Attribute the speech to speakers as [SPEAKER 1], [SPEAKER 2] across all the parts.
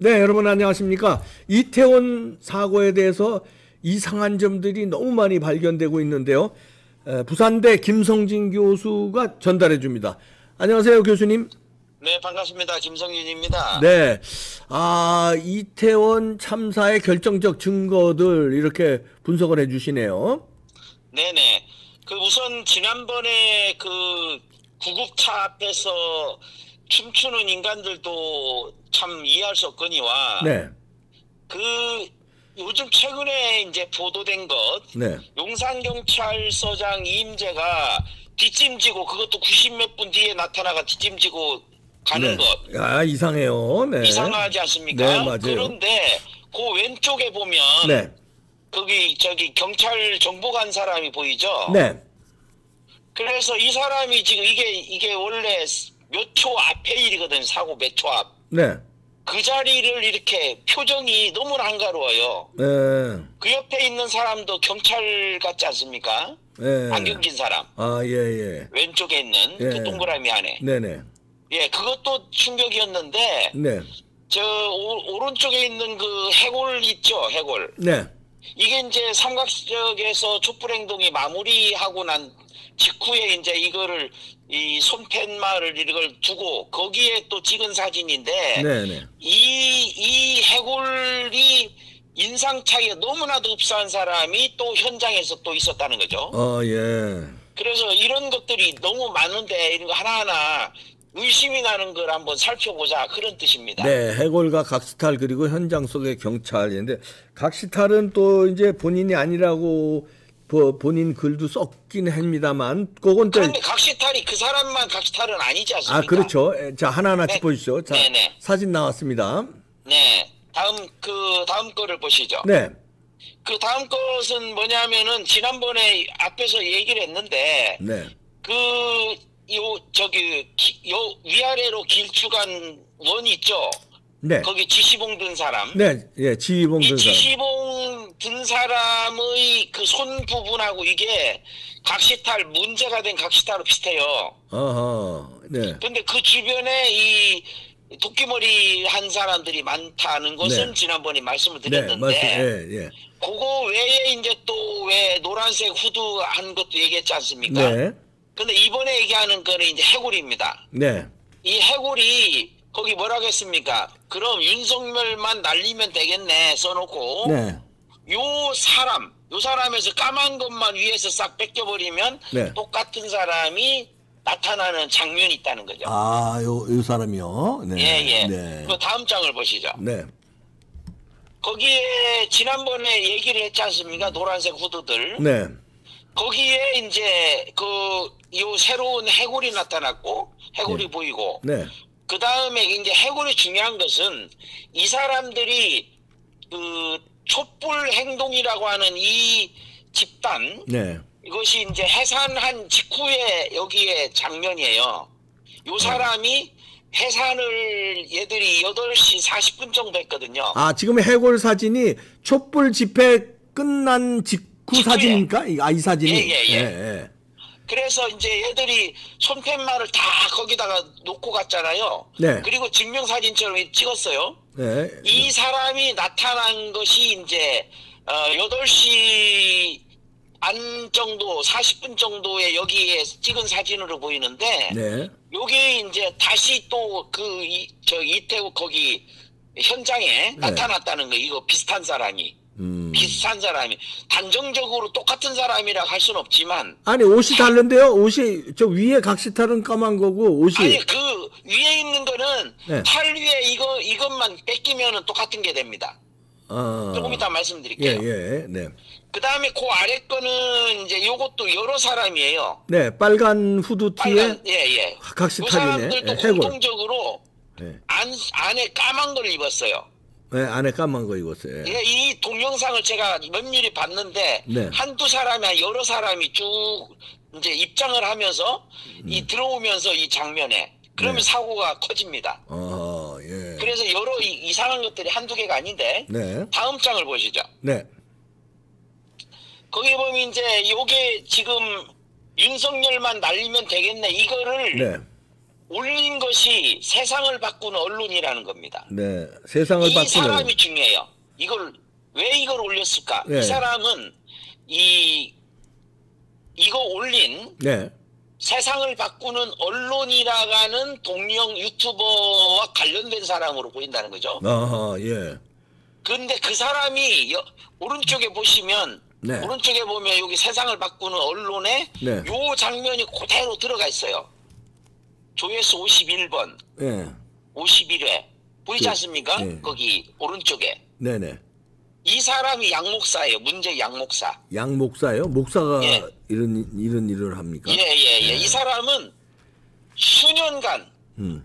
[SPEAKER 1] 네, 여러분 안녕하십니까? 이태원 사고에 대해서 이상한 점들이 너무 많이 발견되고 있는데요. 부산대 김성진 교수가 전달해 줍니다. 안녕하세요, 교수님.
[SPEAKER 2] 네, 반갑습니다. 김성윤입니다.
[SPEAKER 1] 네. 이태원 참사의 결정적 증거들 이렇게 분석을 해 주시네요.
[SPEAKER 2] 네네. 우선 지난번에 구급차 앞에서 춤추는 인간들도 참 이해할 수 없거니와.
[SPEAKER 1] 네.
[SPEAKER 2] 요즘 최근에 이제 보도된 것.
[SPEAKER 1] 네.
[SPEAKER 2] 용산경찰서장 이임재가 뒷짐지고 그것도 90몇 분 뒤에 나타나가 뒷짐지고 가는
[SPEAKER 1] 네.
[SPEAKER 2] 것.
[SPEAKER 1] 이상해요. 네.
[SPEAKER 2] 이상하지 않습니까?
[SPEAKER 1] 네, 맞아요.
[SPEAKER 2] 그런데 그 왼쪽에 보면.
[SPEAKER 1] 네.
[SPEAKER 2] 경찰 정보관 사람이 보이죠?
[SPEAKER 1] 네.
[SPEAKER 2] 그래서 이 사람이 지금 이게 원래 몇 초 앞에 일이거든, 사고 몇 초 앞.
[SPEAKER 1] 네.
[SPEAKER 2] 그 자리를 이렇게 표정이 너무나 한가로워요.
[SPEAKER 1] 네.
[SPEAKER 2] 그 옆에 있는 사람도 경찰 같지 않습니까?
[SPEAKER 1] 네.
[SPEAKER 2] 안경 낀 사람.
[SPEAKER 1] 예.
[SPEAKER 2] 왼쪽에 있는
[SPEAKER 1] 예.
[SPEAKER 2] 그 동그라미 안에.
[SPEAKER 1] 네네.
[SPEAKER 2] 예, 그것도 충격이었는데.
[SPEAKER 1] 네.
[SPEAKER 2] 오른쪽에 있는 그 해골 있죠, 해골.
[SPEAKER 1] 네.
[SPEAKER 2] 이게 이제 삼각지역에서 촛불행동이 마무리하고 난 직후에 이제 이 손팻말을 이걸 두고 거기에 또 찍은 사진인데.
[SPEAKER 1] 네네.
[SPEAKER 2] 이 해골이 인상 차이가 너무나도 흡사한 사람이 또 현장에서 또 있었다는 거죠.
[SPEAKER 1] 예.
[SPEAKER 2] 그래서 이런 것들이 너무 많은데 이런 거 하나하나 의심이 나는 걸 한번 살펴보자, 그런 뜻입니다.
[SPEAKER 1] 네, 해골과 각시탈 그리고 현장 속의 경찰인데 각시탈은 또 이제 본인이 아니라고 본인 글도 썼긴 합니다만 그건 또
[SPEAKER 2] 그런데 각시탈이 그 사람만 각시탈은 아니지 않습니까?
[SPEAKER 1] 그렇죠. 자, 하나하나
[SPEAKER 2] 네.
[SPEAKER 1] 짚어주시죠. 자,
[SPEAKER 2] 네네.
[SPEAKER 1] 사진 나왔습니다.
[SPEAKER 2] 네, 다음 거를 보시죠.
[SPEAKER 1] 네.
[SPEAKER 2] 그 다음 것은 뭐냐면은 지난번에 앞에서 얘기를 했는데.
[SPEAKER 1] 네.
[SPEAKER 2] 위아래로 길쭉한 원 있죠?
[SPEAKER 1] 네.
[SPEAKER 2] 거기 지시봉 든 사람.
[SPEAKER 1] 네, 예, 지휘봉 든 사람.
[SPEAKER 2] 지시봉 든 사람의 그 손 부분하고 이게 각시탈, 문제가 된 각시탈로 비슷해요.
[SPEAKER 1] 네.
[SPEAKER 2] 근데 그 주변에 이 도끼머리 한 사람들이 많다는 것은
[SPEAKER 1] 네.
[SPEAKER 2] 지난번에 말씀을
[SPEAKER 1] 네,
[SPEAKER 2] 드렸는데.
[SPEAKER 1] 예.
[SPEAKER 2] 그거 외에 이제 또 왜 노란색 후드 한 것도 얘기했지 않습니까?
[SPEAKER 1] 네.
[SPEAKER 2] 근데 이번에 얘기하는 거는 이제 해골입니다.
[SPEAKER 1] 네.
[SPEAKER 2] 이 해골이 거기 뭐라고 했습니까? 그럼 윤석열만 날리면 되겠네 써놓고.
[SPEAKER 1] 네.
[SPEAKER 2] 요 사람에서 까만 것만 위에서 싹 뺏겨버리면.
[SPEAKER 1] 네.
[SPEAKER 2] 똑같은 사람이 나타나는 장면이 있다는 거죠.
[SPEAKER 1] 요 사람이요. 네.
[SPEAKER 2] 예.
[SPEAKER 1] 네.
[SPEAKER 2] 그 다음 장을 보시죠.
[SPEAKER 1] 네.
[SPEAKER 2] 거기에 지난번에 얘기를 했지 않습니까? 노란색 후드들.
[SPEAKER 1] 네.
[SPEAKER 2] 거기에 이제 요 새로운 해골이 나타났고 해골이
[SPEAKER 1] 네.
[SPEAKER 2] 보이고.
[SPEAKER 1] 네.
[SPEAKER 2] 그 다음에 이제 해골이 중요한 것은 이 사람들이 촛불 행동이라고 하는 이 집단.
[SPEAKER 1] 네.
[SPEAKER 2] 이것이 이제 해산한 직후에 여기에 장면이에요. 요 사람이 해산을 얘들이 8시 40분 정도 했거든요.
[SPEAKER 1] 지금 해골 사진이 촛불 집회 끝난 직후
[SPEAKER 2] 직후에.
[SPEAKER 1] 사진입니까? 이 사진이?
[SPEAKER 2] 예. 그래서 이제 얘들이 손팻말을 다 거기다가 놓고 갔잖아요.
[SPEAKER 1] 네.
[SPEAKER 2] 그리고 증명사진처럼 찍었어요.
[SPEAKER 1] 네.
[SPEAKER 2] 이 사람이 나타난 것이 이제 8시 안 정도 40분 정도에 여기에 찍은 사진으로 보이는데.
[SPEAKER 1] 네.
[SPEAKER 2] 여기 이제 다시 또 이태국 거기 현장에 나타났다는 거. 이거 비슷한 사람이. 비슷한 사람이. 단정적으로 똑같은 사람이라 할 수는 없지만.
[SPEAKER 1] 아니, 옷이 다른데요? 옷이, 위에 각시탈은 까만 거고, 옷이.
[SPEAKER 2] 아니, 그 위에 있는 거는.
[SPEAKER 1] 네.
[SPEAKER 2] 팔 위에 이것만 뺏기면은 똑같은 게 됩니다. 조금 이따 말씀드릴게요.
[SPEAKER 1] 예. 네.
[SPEAKER 2] 그 다음에 그 아래 거는 이제 요것도 여러 사람이에요.
[SPEAKER 1] 네, 빨간 후드티에.
[SPEAKER 2] 예.
[SPEAKER 1] 각시탈이네.
[SPEAKER 2] 그 사람들도
[SPEAKER 1] 해골.
[SPEAKER 2] 공통적으로.
[SPEAKER 1] 네.
[SPEAKER 2] 안에 까만 걸 입었어요.
[SPEAKER 1] 네, 안에 까만 거 입었어요.
[SPEAKER 2] 예, 이 동영상을 제가 면밀히 봤는데.
[SPEAKER 1] 네.
[SPEAKER 2] 한두 사람이 아니라 여러 사람이 쭉 이제 입장을 하면서 들어오면서 이 장면에. 그러면
[SPEAKER 1] 네.
[SPEAKER 2] 사고가 커집니다.
[SPEAKER 1] 예.
[SPEAKER 2] 그래서 여러 이상한 것들이 한두 개가 아닌데.
[SPEAKER 1] 네.
[SPEAKER 2] 다음 장을 보시죠.
[SPEAKER 1] 네.
[SPEAKER 2] 거기 보면 이제 요게 지금 윤석열만 날리면 되겠네. 이거를.
[SPEAKER 1] 네.
[SPEAKER 2] 올린 것이 세상을 바꾸는 언론이라는 겁니다.
[SPEAKER 1] 네. 세상을
[SPEAKER 2] 이
[SPEAKER 1] 바꾸는.
[SPEAKER 2] 사람이 중요해요. 왜 이걸 올렸을까?
[SPEAKER 1] 네.
[SPEAKER 2] 이 사람은 이거 올린
[SPEAKER 1] 네.
[SPEAKER 2] 세상을 바꾸는 언론이라가는 동명 유튜버와 관련된 사람으로 보인다는 거죠.
[SPEAKER 1] 아하, 예.
[SPEAKER 2] 근데 그 사람이 오른쪽에 보시면
[SPEAKER 1] 네.
[SPEAKER 2] 오른쪽에 보면 여기 세상을 바꾸는 언론에
[SPEAKER 1] 네.
[SPEAKER 2] 요 장면이 그대로 들어가 있어요. 조회수 51번,
[SPEAKER 1] 예.
[SPEAKER 2] 51회 보이지 않습니까?
[SPEAKER 1] 네.
[SPEAKER 2] 거기 오른쪽에
[SPEAKER 1] 네네.
[SPEAKER 2] 이 사람이 양 목사예요. 문제 양 목사.
[SPEAKER 1] 양 목사요? 목사가
[SPEAKER 2] 예.
[SPEAKER 1] 이런 일을 합니까?
[SPEAKER 2] 예. 이 사람은 수년간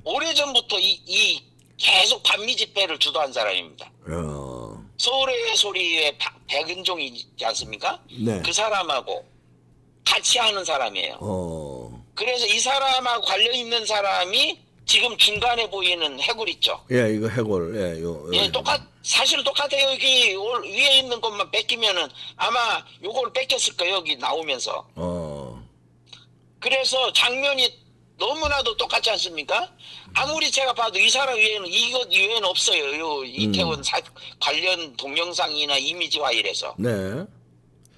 [SPEAKER 2] 오래전부터 이 계속 반미 집회를 주도한 사람입니다. 서울의 소리의 백은종이지 않습니까?
[SPEAKER 1] 네.
[SPEAKER 2] 그 사람하고 같이 하는 사람이에요. 그래서 이 사람하고 관련 있는 사람이 지금 중간에 보이는 해골 있죠.
[SPEAKER 1] 예, 이거 해골.
[SPEAKER 2] 예, 사실은 똑같아요. 여기 위에 있는 것만 뺏기면은 아마 요걸 뺏겼을 거예요. 여기 나오면서. 그래서 장면이 너무나도 똑같지 않습니까? 아무리 제가 봐도 이 사람 위에는 이것 이외에는 없어요. 요 이태원 관련 동영상이나 이미지와 이래서.
[SPEAKER 1] 네.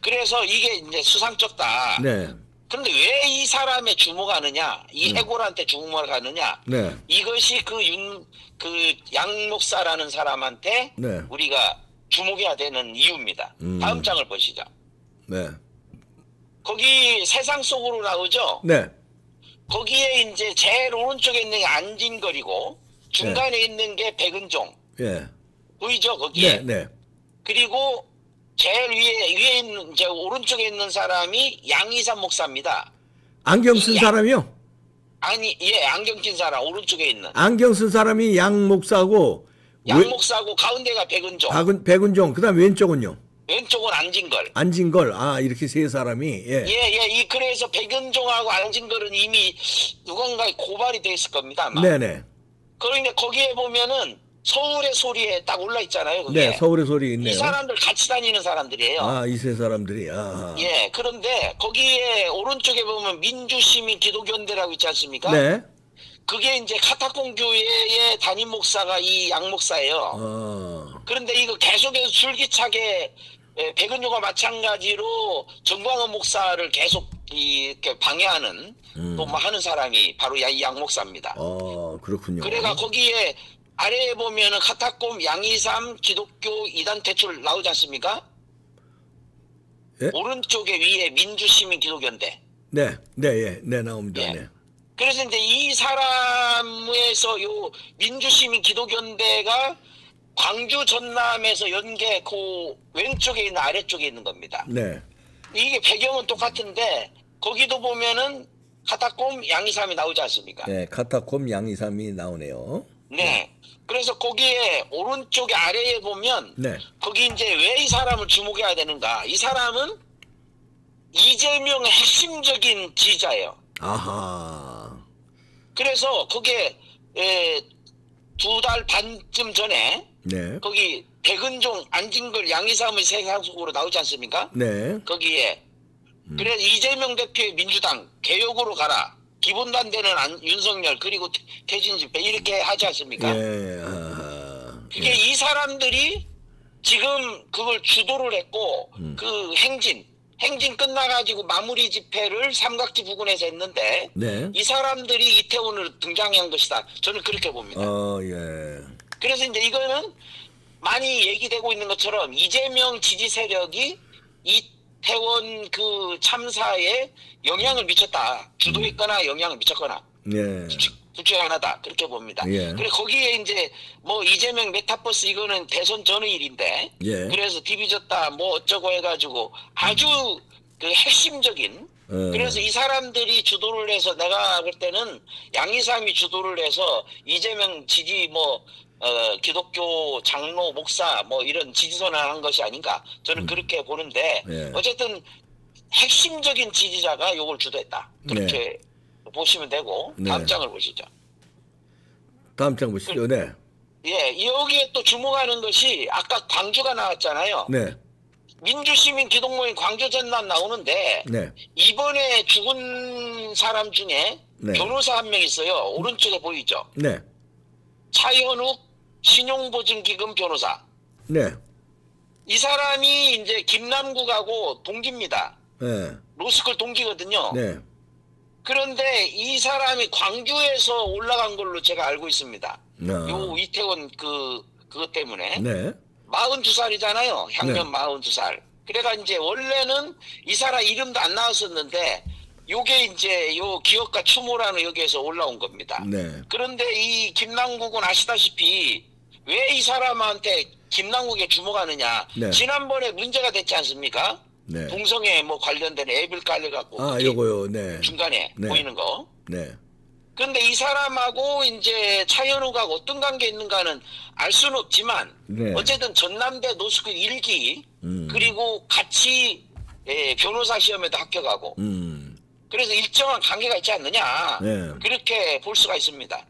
[SPEAKER 2] 그래서 이게 이제 수상쩍다.
[SPEAKER 1] 네.
[SPEAKER 2] 그런데 왜 이 사람에 주목하느냐? 이 해골한테 주목하느냐?
[SPEAKER 1] 네.
[SPEAKER 2] 이것이 그 양 목사라는 사람한테
[SPEAKER 1] 네.
[SPEAKER 2] 우리가 주목해야 되는 이유입니다. 다음 장을 보시죠.
[SPEAKER 1] 네.
[SPEAKER 2] 거기 세상 속으로 나오죠?
[SPEAKER 1] 네.
[SPEAKER 2] 거기에 이제 제일 오른쪽에 있는 게 안진걸이고 중간에 있는 게 백은종.
[SPEAKER 1] 예.
[SPEAKER 2] 보이죠? 거기에.
[SPEAKER 1] 네.
[SPEAKER 2] 그리고 제일 위에 있는 제 오른쪽에 있는 사람이 양이삼 목사입니다.
[SPEAKER 1] 안경 쓴 사람이요?
[SPEAKER 2] 아니, 예, 안경 낀 사람 오른쪽에 있는.
[SPEAKER 1] 안경 쓴 사람이 양 목사고
[SPEAKER 2] 양 목사고 가운데가 백은종.
[SPEAKER 1] 백은종. 그다음 왼쪽은요?
[SPEAKER 2] 왼쪽은 안진걸.
[SPEAKER 1] 안진걸. 아, 이렇게 세 사람이. 예.
[SPEAKER 2] 예. 그래서 백은종하고 안진걸은 이미 누군가에 고발이 돼 있을 겁니다, 아마.
[SPEAKER 1] 네네.
[SPEAKER 2] 그러니까 거기에 보면은 서울의 소리에 딱 올라 있잖아요. 그게.
[SPEAKER 1] 네, 서울의 소리 있네요.
[SPEAKER 2] 이 사람들 같이 다니는 사람들이에요.
[SPEAKER 1] 아, 이 세 사람들이. 아.
[SPEAKER 2] 예, 그런데 거기에 오른쪽에 보면 민주시민 기독교연대라고 있지 않습니까?
[SPEAKER 1] 네.
[SPEAKER 2] 그게 이제 카타콤 교회의 담임 목사가 이 양 목사예요. 그런데 이거 계속해서 줄기차게 백은종과 마찬가지로 정광훈 목사를 계속 이렇게 방해하는 또 뭐 하는 사람이 바로 이 양 목사입니다.
[SPEAKER 1] 그렇군요.
[SPEAKER 2] 그래가 거기에 아래에 보면은 카타콤 양이삼 기독교 이단 퇴출 나오지 않습니까?
[SPEAKER 1] 예?
[SPEAKER 2] 오른쪽에 위에 민주시민 기독연대.
[SPEAKER 1] 네, 나옵니다.
[SPEAKER 2] 예.
[SPEAKER 1] 네.
[SPEAKER 2] 그래서 이제 이 사람에서 요 민주시민 기독연대가 광주 전남에서 연계 그 왼쪽에 있는 아래쪽에 있는 겁니다.
[SPEAKER 1] 네.
[SPEAKER 2] 이게 배경은 똑같은데 거기도 보면은 카타콤 양이삼이 나오지 않습니까?
[SPEAKER 1] 네, 카타콤 양이삼이 나오네요.
[SPEAKER 2] 네. 그래서 거기에 오른쪽에 아래에 보면
[SPEAKER 1] 네.
[SPEAKER 2] 거기 이제 왜 이 사람을 주목해야 되는가? 이 사람은 이재명의 핵심적인 지지자예요.
[SPEAKER 1] 아하.
[SPEAKER 2] 그래서 거기에 2달 반쯤 전에
[SPEAKER 1] 네.
[SPEAKER 2] 거기 백은종, 안진걸, 양이삼의 세상속으로 나오지 않습니까?
[SPEAKER 1] 네.
[SPEAKER 2] 거기에 그래서 이재명 대표의 민주당 개혁으로 가라. 기본단대는 윤석열 그리고 퇴진 집회 이렇게 하지 않습니까?
[SPEAKER 1] 예.
[SPEAKER 2] 그게 이 사람들이 지금 그걸 주도를 했고 그 행진 끝나가지고 마무리 집회를 삼각지 부근에서 했는데
[SPEAKER 1] 네.
[SPEAKER 2] 이 사람들이 이태원으로 등장한 것이다. 저는 그렇게 봅니다.
[SPEAKER 1] 예.
[SPEAKER 2] 그래서 이제 이거는 많이 얘기되고 있는 것처럼 이재명 지지 세력이 이태원 그 참사에 영향을 미쳤다. 주도했거나 영향을 미쳤거나.
[SPEAKER 1] 예.
[SPEAKER 2] 둘 중에 하나다. 그렇게 봅니다.
[SPEAKER 1] 예.
[SPEAKER 2] 그래 거기에 이제 뭐 이재명 메타버스 이거는 대선 전의 일인데.
[SPEAKER 1] 예.
[SPEAKER 2] 그래서 뒤비졌다 뭐 어쩌고 해가지고 아주 그 핵심적인. 그래서 이 사람들이 주도를 해서 내가 볼 때는 양이삼이 주도를 해서 이재명 지지 뭐 기독교 장로 목사 뭐 이런 지지선을 한 것이 아닌가 저는 그렇게 보는데
[SPEAKER 1] 예.
[SPEAKER 2] 어쨌든 핵심적인 지지자가 요걸 주도했다 그렇게 보시면 되고 다음 장을 보시죠.
[SPEAKER 1] 다음 장 보시죠. 네.
[SPEAKER 2] 예, 여기에 또 주목하는 것이 아까 광주가 나왔잖아요.
[SPEAKER 1] 네.
[SPEAKER 2] 민주시민 기독모임 광주 전남 나오는데
[SPEAKER 1] 네.
[SPEAKER 2] 이번에 죽은 사람 중에
[SPEAKER 1] 네.
[SPEAKER 2] 변호사 한 명 있어요. 오른쪽에 보이죠?
[SPEAKER 1] 네.
[SPEAKER 2] 차현욱 신용보증기금 변호사.
[SPEAKER 1] 네.
[SPEAKER 2] 이 사람이 이제 김남국하고 동기입니다.
[SPEAKER 1] 네.
[SPEAKER 2] 로스쿨 동기거든요.
[SPEAKER 1] 네.
[SPEAKER 2] 그런데 이 사람이 광주에서 올라간 걸로 제가 알고 있습니다. 요 이태원 그것 때문에.
[SPEAKER 1] 네.
[SPEAKER 2] 42살이잖아요. 향년
[SPEAKER 1] 네.
[SPEAKER 2] 42살. 그래가 이제 원래는 이 사람 이름도 안 나왔었는데 요게 이제 요 기업가 추모라는 여기에서 올라온 겁니다.
[SPEAKER 1] 네.
[SPEAKER 2] 그런데 이 김남국은 아시다시피 왜 이 사람한테 김남국에 주목하느냐.
[SPEAKER 1] 네.
[SPEAKER 2] 지난번에 문제가 됐지 않습니까?
[SPEAKER 1] 네.
[SPEAKER 2] 동성애 뭐 관련된 앱을 깔려갖고
[SPEAKER 1] 아, 요거요. 네.
[SPEAKER 2] 중간에
[SPEAKER 1] 네.
[SPEAKER 2] 보이는 거.
[SPEAKER 1] 네.
[SPEAKER 2] 그런데 이 사람하고 이제 차현우하고 어떤 관계 있는가는 알 수는 없지만
[SPEAKER 1] 네.
[SPEAKER 2] 어쨌든 전남대 노스쿨 1기 그리고 같이 변호사 시험에도 합격하고 그래서 일정한 관계가 있지 않느냐
[SPEAKER 1] 네.
[SPEAKER 2] 그렇게 볼 수가 있습니다.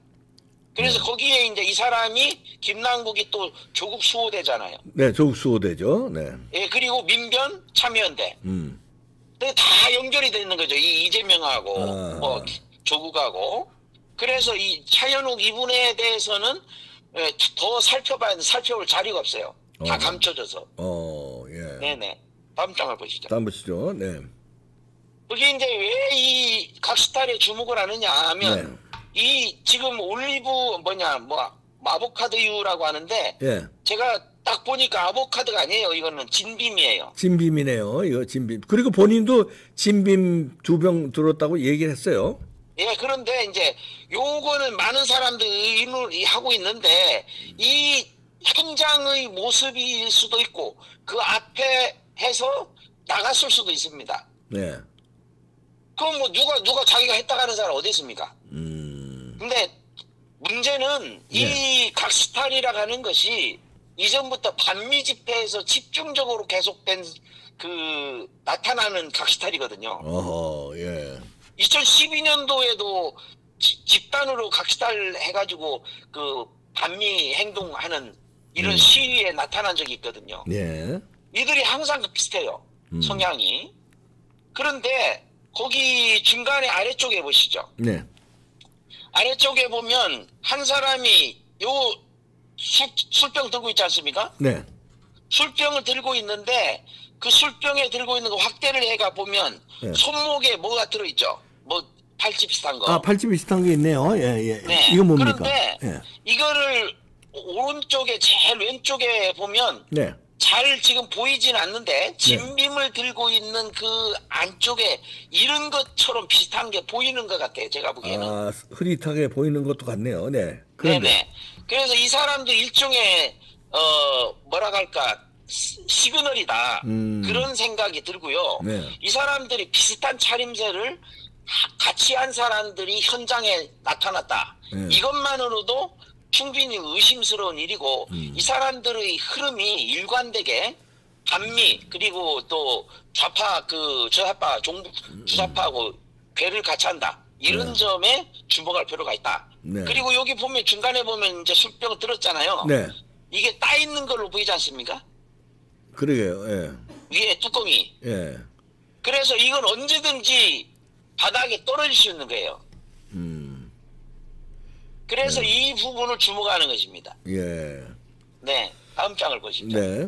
[SPEAKER 2] 그래서 거기에 이제 이 사람이 김남국이 또 조국 수호대잖아요.
[SPEAKER 1] 네, 조국 수호대죠. 네.
[SPEAKER 2] 예, 그리고 민변 참여연대.
[SPEAKER 1] 음.
[SPEAKER 2] 근데 다 연결이 되는 거죠. 이 이재명하고 뭐 조국하고. 그래서 이 차현욱 이분에 대해서는 더 살펴볼 자리가 없어요. 다 감춰져서.
[SPEAKER 1] 예.
[SPEAKER 2] 네네. 다음 장을 보시죠.
[SPEAKER 1] 다음 보시죠. 네.
[SPEAKER 2] 그게 이제 왜 이 각스탈에 주목을 하느냐 하면 이 지금 올리브 아보카도유라고 하는데
[SPEAKER 1] 예.
[SPEAKER 2] 제가 딱 보니까 아보카도가 아니에요. 이거는 진빔이에요.
[SPEAKER 1] 진빔이네요. 이거 진빔. 그리고 본인도 진빔 2병 들었다고 얘기를 했어요.
[SPEAKER 2] 예, 그런데 이제 요거는 많은 사람들이 하고 있는데 이 현장의 모습일 수도 있고 그 앞에 해서 나갔을 수도 있습니다.
[SPEAKER 1] 네.
[SPEAKER 2] 그럼 뭐 누가 자기가 했다고 하는 사람 어디 있습니까? 근데 문제는 이 각스탈이라고 하는 것이 이전부터 반미 집회에서 집중적으로 계속된 나타나는 각스탈이거든요.
[SPEAKER 1] 어허, 예.
[SPEAKER 2] 2012년도에도 집단으로 각스탈 해가지고 반미 행동하는 이런 시위에 나타난 적이 있거든요.
[SPEAKER 1] 예.
[SPEAKER 2] 이들이 항상 비슷해요. 성향이. 그런데 거기 중간에 아래쪽에 보시죠.
[SPEAKER 1] 네.
[SPEAKER 2] 아래쪽에 보면 한 사람이 요 술병 들고 있지 않습니까?
[SPEAKER 1] 네.
[SPEAKER 2] 술병을 들고 있는데 그 술병에 들고 있는 거 확대를 해가 보면 손목에 뭐가 들어있죠? 뭐 팔찌 비슷한 거.
[SPEAKER 1] 아, 팔찌 비슷한 게 있네요. 예, 예.
[SPEAKER 2] 네.
[SPEAKER 1] 이건 뭡니까?
[SPEAKER 2] 그런데 이거를 오른쪽에 제일 왼쪽에 보면
[SPEAKER 1] 네.
[SPEAKER 2] 잘 지금 보이진 않는데 진빔을 들고 있는 그 안쪽에 이런 것처럼 비슷한 게 보이는 것 같아요. 제가 보기에는.
[SPEAKER 1] 아, 흐릿하게 보이는 것도 같네요. 네. 그런데.
[SPEAKER 2] 네네. 그래서 이 사람도 일종의 뭐라 할까 시그널이다. 그런 생각이 들고요.
[SPEAKER 1] 네.
[SPEAKER 2] 이 사람들이 비슷한 차림새를 같이 한 사람들이 현장에 나타났다. 이것만으로도 충분히 의심스러운 일이고 이 사람들의 흐름이 일관되게 반미 그리고 또 좌파 주사파하고 괴를 같이 한다. 이런 점에 주목할 필요가 있다.
[SPEAKER 1] 네.
[SPEAKER 2] 그리고 여기 보면 중간에 보면 이제 술병을 들었잖아요.
[SPEAKER 1] 네.
[SPEAKER 2] 이게 따 있는 걸로 보이지 않습니까?
[SPEAKER 1] 그러게요. 예.
[SPEAKER 2] 위에 뚜껑이.
[SPEAKER 1] 예.
[SPEAKER 2] 그래서 이건 언제든지 바닥에 떨어질 수 있는 거예요. 그래서 이 부분을 주목하는 것입니다.
[SPEAKER 1] 예.
[SPEAKER 2] 네. 다음 장을 보시죠.
[SPEAKER 1] 네.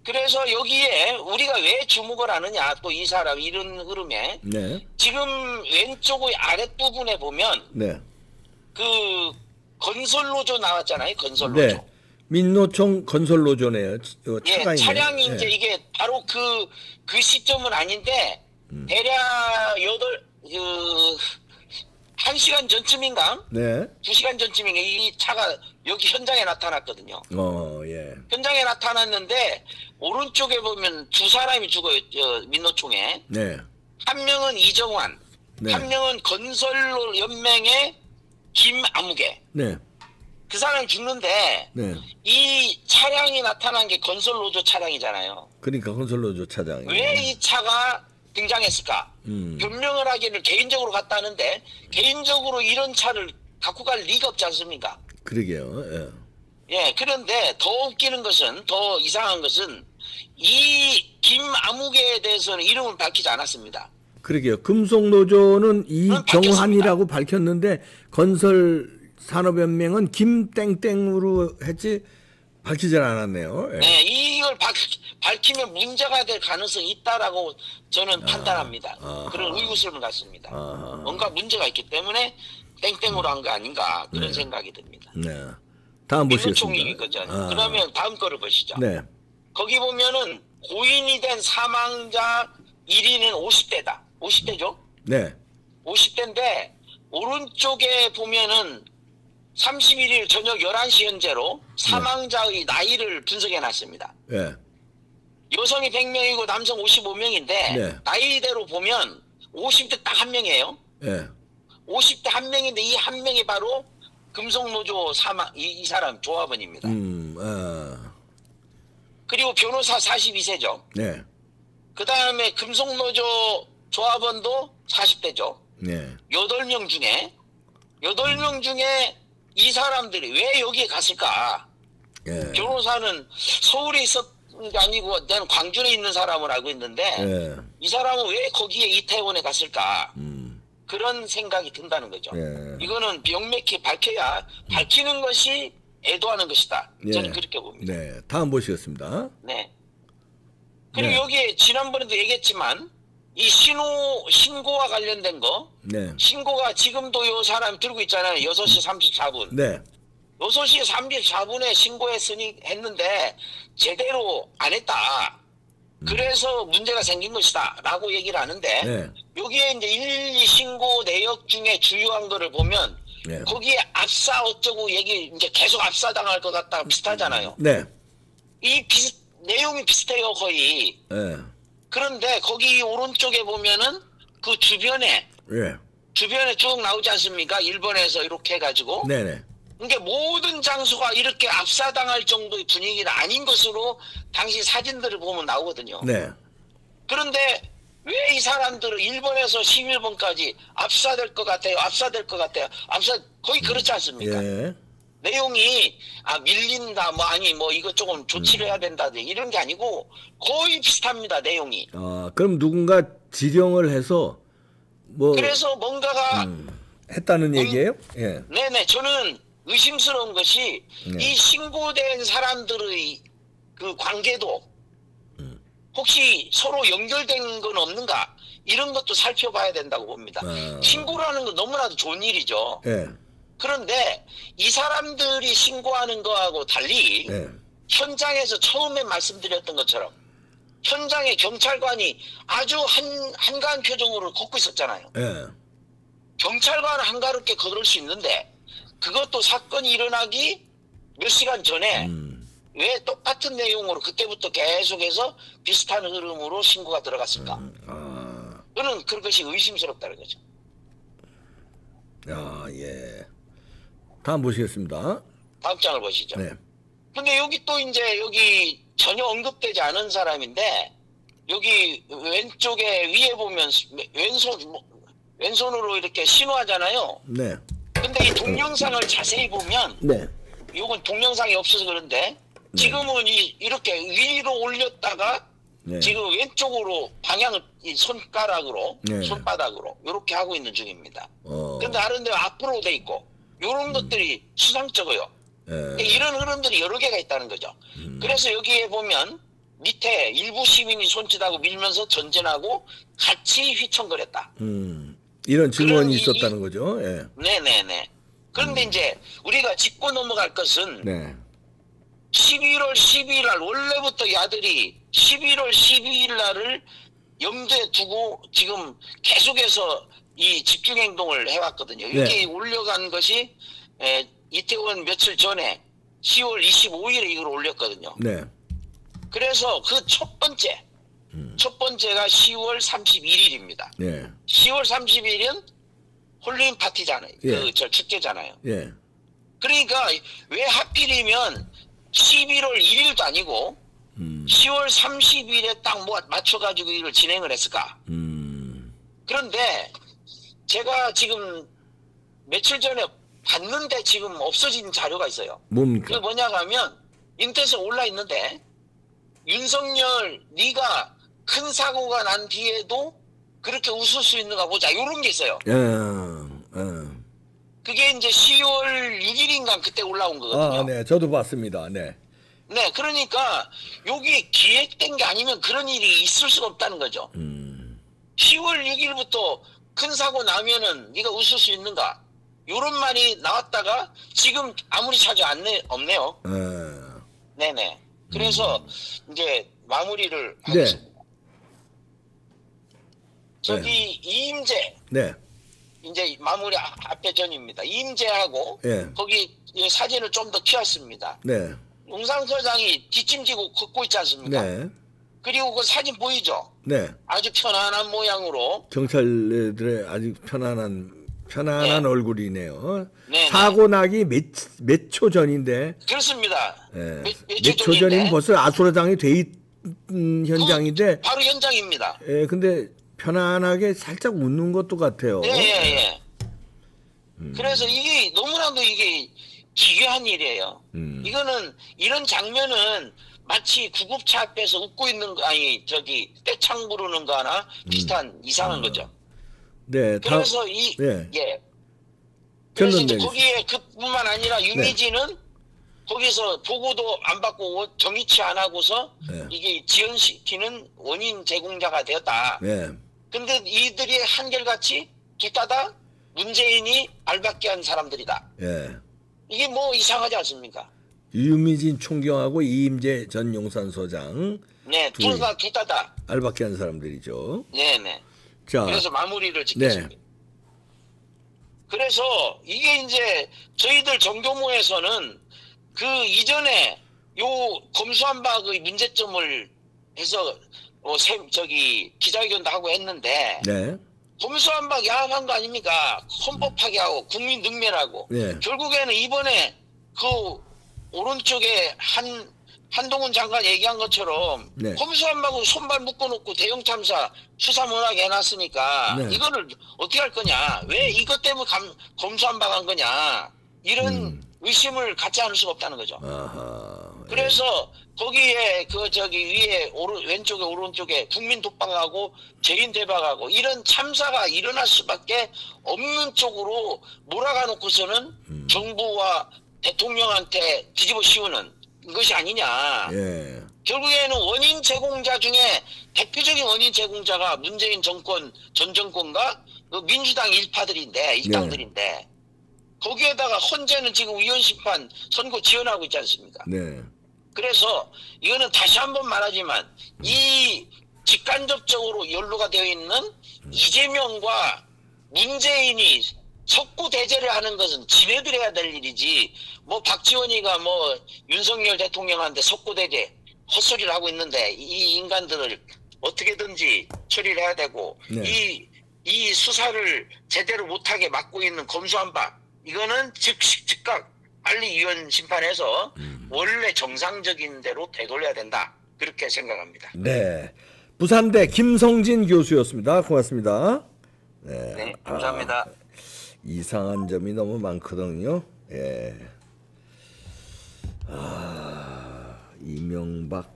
[SPEAKER 2] 그래서 여기에 우리가 왜 주목을 하느냐 또 이 사람 이런 흐름에
[SPEAKER 1] 네.
[SPEAKER 2] 지금 왼쪽의 아랫부분에 보면
[SPEAKER 1] 네.
[SPEAKER 2] 그 건설노조 나왔잖아요. 건설노조.
[SPEAKER 1] 네. 민노총 건설노조네요. 차가
[SPEAKER 2] 예, 차량이
[SPEAKER 1] 있네요.
[SPEAKER 2] 이제 이게 바로 그 시점은 아닌데 대략 1시간 전쯤인가?
[SPEAKER 1] 네.
[SPEAKER 2] 2시간 전쯤인가 이 차가 여기 현장에 나타났거든요.
[SPEAKER 1] 예.
[SPEAKER 2] 현장에 나타났는데 오른쪽에 보면 두 사람이 죽어요. 민노총에.
[SPEAKER 1] 네.
[SPEAKER 2] 한 명은 이정환,
[SPEAKER 1] 네.
[SPEAKER 2] 한 명은 건설연맹의 김아무개.
[SPEAKER 1] 네.
[SPEAKER 2] 그 사람이 죽는데
[SPEAKER 1] 네.
[SPEAKER 2] 이 차량이 나타난 게 건설노조 차량이잖아요.
[SPEAKER 1] 그러니까 건설노조 차장이.
[SPEAKER 2] 왜 이 차가 등장했을까? 변명을 하기를 개인적으로 갔다는데 개인적으로 이런 차를 갖고 갈 리가 없지 않습니까?
[SPEAKER 1] 그러게요. 예.
[SPEAKER 2] 예, 그런데 더 웃기는 것은 더 이상한 것은 이 김아무개에 대해서는 이름을 밝히지 않았습니다.
[SPEAKER 1] 그러게요. 금속노조는
[SPEAKER 2] 바뀌었습니다.
[SPEAKER 1] 이정환이라고 밝혔는데 건설산업연맹은 김땡땡으로 했지 밝히질 않았네요. 예.
[SPEAKER 2] 네, 이걸 밝히면 문제가 될 가능성이 있다라고 저는 판단합니다. 그런 의구심을 갖습니다. 뭔가 문제가 있기 때문에 땡땡으로 한 거 아닌가 그런 생각이 듭니다.
[SPEAKER 1] 네. 다음 보시겠습니다.
[SPEAKER 2] 민노총이 거잖아요. 그러면 다음 거를 보시죠.
[SPEAKER 1] 네.
[SPEAKER 2] 거기 보면은 고인이 된 사망자 1위는 50대다. 50대죠?
[SPEAKER 1] 네.
[SPEAKER 2] 50대인데 오른쪽에 보면은 31일 저녁 11시 현재로 사망자의 나이를 분석해 놨습니다.
[SPEAKER 1] 네.
[SPEAKER 2] 여성이 100명이고 남성 55명인데
[SPEAKER 1] 네.
[SPEAKER 2] 나이대로 보면 50대 딱 한 명이에요.
[SPEAKER 1] 네.
[SPEAKER 2] 50대 한 명인데 이 한 명이 바로 금속노조 이 사람 조합원입니다. 그리고 변호사 42세죠.
[SPEAKER 1] 네.
[SPEAKER 2] 그 다음에 금속노조 조합원도 40대죠.
[SPEAKER 1] 네.
[SPEAKER 2] 8명 중에 이 사람들이 왜 여기에 갔을까?
[SPEAKER 1] 예.
[SPEAKER 2] 변호사는 서울에 있었던 게 아니고 나는 광주에 있는 사람을 알고 있는데
[SPEAKER 1] 예.
[SPEAKER 2] 이 사람은 왜 거기에 이태원에 갔을까? 그런 생각이 든다는 거죠.
[SPEAKER 1] 예.
[SPEAKER 2] 이거는 명백히 밝혀야 밝히는 것이 애도하는 것이다. 저는
[SPEAKER 1] 예.
[SPEAKER 2] 그렇게 봅니다.
[SPEAKER 1] 네. 다음 보시겠습니다.
[SPEAKER 2] 네. 그리고
[SPEAKER 1] 네.
[SPEAKER 2] 여기에 지난번에도 얘기했지만 이 신고와 관련된 거
[SPEAKER 1] 네.
[SPEAKER 2] 신고가 지금도 이 사람 들고 있잖아요. 6시 34분.
[SPEAKER 1] 네.
[SPEAKER 2] 6시 34분에 했는데 제대로 안 했다. 그래서 문제가 생긴 것이다. 라고 얘기를 하는데
[SPEAKER 1] 네.
[SPEAKER 2] 여기에 이제 112 신고 내역 중에 주요한 거를 보면
[SPEAKER 1] 네.
[SPEAKER 2] 거기에 압사 어쩌고 얘기 이제 계속 압사당할 것 같다 비슷하잖아요.
[SPEAKER 1] 네.
[SPEAKER 2] 내용이 비슷해요 거의.
[SPEAKER 1] 네.
[SPEAKER 2] 그런데 거기 오른쪽에 보면은 그 주변에
[SPEAKER 1] 예.
[SPEAKER 2] 쭉 나오지 않습니까? 일본에서 이렇게 해가지고.
[SPEAKER 1] 네네.
[SPEAKER 2] 그러니까 모든 장소가 이렇게 압사당할 정도의 분위기는 아닌 것으로 당시 사진들을 보면 나오거든요.
[SPEAKER 1] 네.
[SPEAKER 2] 그런데 왜 이 사람들은 일본에서 11번까지 압사될 것 같아요. 거의 그렇지 않습니까?
[SPEAKER 1] 예.
[SPEAKER 2] 내용이 밀린다 뭐 이거 조금 조치를 해야 된다 이런 게 아니고 거의 비슷합니다. 내용이.
[SPEAKER 1] 그럼 누군가 지령을 해서 뭐
[SPEAKER 2] 그래서 뭔가가
[SPEAKER 1] 했다는 얘기예요? 예.
[SPEAKER 2] 네네. 저는 의심스러운 것이
[SPEAKER 1] 네.
[SPEAKER 2] 이 신고된 사람들의 그 관계도 혹시 서로 연결된 건 없는가 이런 것도 살펴봐야 된다고 봅니다. 신고라는 건 너무나도 좋은 일이죠.
[SPEAKER 1] 예.
[SPEAKER 2] 그런데 이 사람들이 신고하는 거하고 달리
[SPEAKER 1] 예.
[SPEAKER 2] 현장에서 처음에 말씀드렸던 것처럼 현장에 경찰관이 아주 한가한 표정으로 걷고 있었잖아요.
[SPEAKER 1] 예.
[SPEAKER 2] 경찰관은 한가롭게 걸을 수 있는데 그것도 사건이 일어나기 몇 시간 전에 왜 똑같은 내용으로 그때부터 계속해서 비슷한 흐름으로 신고가 들어갔을까? 저는 그것이 의심스럽다는 거죠.
[SPEAKER 1] 예. 다음 보시겠습니다.
[SPEAKER 2] 다음 장을 보시죠.
[SPEAKER 1] 네.
[SPEAKER 2] 근데 여기 또 이제 여기 전혀 언급되지 않은 사람인데 여기 왼쪽에 위에 보면 왼손으로 이렇게 신호하잖아요.
[SPEAKER 1] 네.
[SPEAKER 2] 근데 이 동영상을 자세히 보면
[SPEAKER 1] 네.
[SPEAKER 2] 이건 동영상이 없어서 그런데 지금은 이렇게 위로 올렸다가
[SPEAKER 1] 네.
[SPEAKER 2] 지금 왼쪽으로 방향을 이 손가락으로
[SPEAKER 1] 네.
[SPEAKER 2] 손바닥으로 이렇게 하고 있는 중입니다.
[SPEAKER 1] 어.
[SPEAKER 2] 근데 다른 데 앞으로 돼 있고 이런 것들이 수상쩍어요.
[SPEAKER 1] 예.
[SPEAKER 2] 이런 흐름들이 여러 개가 있다는 거죠. 그래서 여기에 보면 밑에 일부 시민이 손짓하고 밀면서 전진하고 같이 휘청거렸다.
[SPEAKER 1] 이런 증언이
[SPEAKER 2] 그런
[SPEAKER 1] 있었다는 거죠. 예.
[SPEAKER 2] 네네네. 그런데 이제 우리가 짚고 넘어갈 것은
[SPEAKER 1] 네.
[SPEAKER 2] 11월 12일 날 원래부터 야들이 11월 12일 날을 염두에 두고 지금 계속해서 이 집중행동을 해왔거든요. 여기 올려간 것이 이태원 며칠 전에 10월 25일에 이걸 올렸거든요.
[SPEAKER 1] 네.
[SPEAKER 2] 그래서 그 첫 번째가 10월 31일입니다.
[SPEAKER 1] 네.
[SPEAKER 2] 10월 30일은 홀린 파티잖아요.
[SPEAKER 1] 예.
[SPEAKER 2] 저 축제잖아요.
[SPEAKER 1] 예.
[SPEAKER 2] 그러니까 왜 하필이면 11월 1일도 아니고 10월 30일에 딱 맞춰가지고 이걸 진행을 했을까? 그런데 제가 지금 며칠 전에 봤는데 지금 없어진 자료가 있어요.
[SPEAKER 1] 뭡니까?
[SPEAKER 2] 그게 뭐냐 하면 인터넷에 올라 있는데 윤석열 네가 큰 사고가 난 뒤에도 그렇게 웃을 수 있는가 보자. 이런 게 있어요.
[SPEAKER 1] 예.
[SPEAKER 2] 그게 이제 10월 6일인가 그때 올라온 거거든요.
[SPEAKER 1] 아, 네. 저도 봤습니다. 네.
[SPEAKER 2] 네, 그러니까 여기 기획된 게 아니면 그런 일이 있을 수가 없다는 거죠. 10월 6일부터 큰 사고 나면은 네가 웃을 수 있는가? 요런 말이 나왔다가 지금 아무리 찾아 없네요. 네네. 그래서 이제 마무리를 하겠습니다. 저기 이임재.
[SPEAKER 1] 네.
[SPEAKER 2] 이제 마무리 앞에 전입니다. 이임재하고
[SPEAKER 1] 예.
[SPEAKER 2] 거기 사진을 좀 더 키웠습니다.
[SPEAKER 1] 네.
[SPEAKER 2] 용산서장이 뒷짐지고 걷고 있지 않습니까?
[SPEAKER 1] 네.
[SPEAKER 2] 그리고 그 사진 보이죠?
[SPEAKER 1] 네.
[SPEAKER 2] 아주 편안한 모양으로.
[SPEAKER 1] 경찰들의 아주 편안한
[SPEAKER 2] 네.
[SPEAKER 1] 얼굴이네요.
[SPEAKER 2] 네,
[SPEAKER 1] 사고 나기 몇 초 전인데.
[SPEAKER 2] 그렇습니다.
[SPEAKER 1] 예.
[SPEAKER 2] 몇
[SPEAKER 1] 초 전이면 벌써 아수라장이 돼 있는 현장인데.
[SPEAKER 2] 바로 현장입니다.
[SPEAKER 1] 예, 근데 편안하게 살짝 웃는 것도 같아요.
[SPEAKER 2] 예, 예, 예. 그래서 이게 너무나도 이게 기괴한 일이에요. 이거는 이런 장면은 마치 구급차 앞에서 웃고 있는 거 아니 저기 떼창 부르는 거나 비슷한 이상한 거죠.
[SPEAKER 1] 네.
[SPEAKER 2] 그래서
[SPEAKER 1] 네.
[SPEAKER 2] 예. 그래서 이제
[SPEAKER 1] 결론
[SPEAKER 2] 거기에 그뿐만 아니라 유미진은 거기서 보고도 안 받고 정의치 안 하고서 이게 지연시키는 원인 제공자가 되었다.
[SPEAKER 1] 네.
[SPEAKER 2] 근데 이들이 한결같이 둘 다 문재인이 알받게 한 사람들이다.
[SPEAKER 1] 예.
[SPEAKER 2] 이게 뭐 이상하지 않습니까?
[SPEAKER 1] 유미진 총경하고 이임재 전 용산서장.
[SPEAKER 2] 네, 둘 다.
[SPEAKER 1] 알받게 한 사람들이죠.
[SPEAKER 2] 네네.
[SPEAKER 1] 자.
[SPEAKER 2] 그래서 마무리를 짓겠습니다. 그래서 이게 이제 저희들 정교모에서는 그 이전에 요 검수한 바 그 문제점을 해서 저기 기자회견도 하고 했는데
[SPEAKER 1] 네.
[SPEAKER 2] 검수한 바 야합한 거 아닙니까? 헌법 파괴하고 국민 능멸하고 결국에는 이번에 그 오른쪽에 한동훈 장관 얘기한 것처럼 검수한 바고 손발 묶어놓고 대형 참사 수사 못하게 해놨으니까 이거를 어떻게 할 거냐? 왜 이것 때문에 검수한 바 간 거냐? 이런 의심을 갖지 않을 수가 없다는 거죠. 그래서 거기에 그 저기 위에 왼쪽에 오른쪽에 국민 독방하고 재인 대박하고 이런 참사가 일어날 수밖에 없는 쪽으로 몰아가 놓고서는 정부와 대통령한테 뒤집어 씌우는 것이 아니냐. 결국에는 원인 제공자 중에 대표적인 원인 제공자가 문재인 정권 전 정권과 그 민주당 일당들인데 거기에다가 헌재는 지금 위헌심판 선고 지연하고 있지 않습니까? 그래서 이거는 다시 한번 말하지만 이 직간접적으로 연루가 되어 있는 이재명과 문재인이 석구대제를 하는 것은 지네들이 해야 될 일이지 뭐 박지원이가 뭐 윤석열 대통령한테 석구대제 헛소리를 하고 있는데 이 인간들을 어떻게든지 처리를 해야 되고 이 수사를 제대로 못하게 막고 있는 검수한 바 이거는 즉각 빨리 위헌 심판해서 원래 정상적인 대로 되돌려야 된다. 그렇게 생각합니다.
[SPEAKER 1] 네. 부산대 김성진 교수였습니다. 고맙습니다.
[SPEAKER 2] 네, 감사합니다.
[SPEAKER 1] 이상한 점이 너무 많거든요. 예. 이명박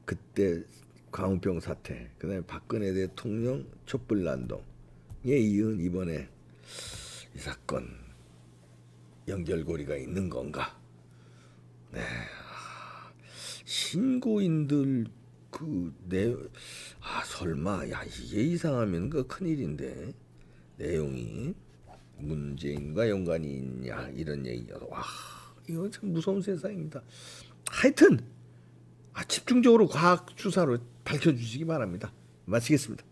[SPEAKER 1] 그때 광우병 사태, 그다음에 박근혜 대통령 촛불난동에 이은 이번에 이 사건 연결고리가 있는 건가? 네. 신고인들 설마 이게 이상하면 그 큰일인데 내용이 문재인과 연관이 있냐 이런 얘기죠. 와, 이거 참 무서운 세상입니다. 하여튼 집중적으로 과학 수사로 밝혀주시기 바랍니다. 마치겠습니다.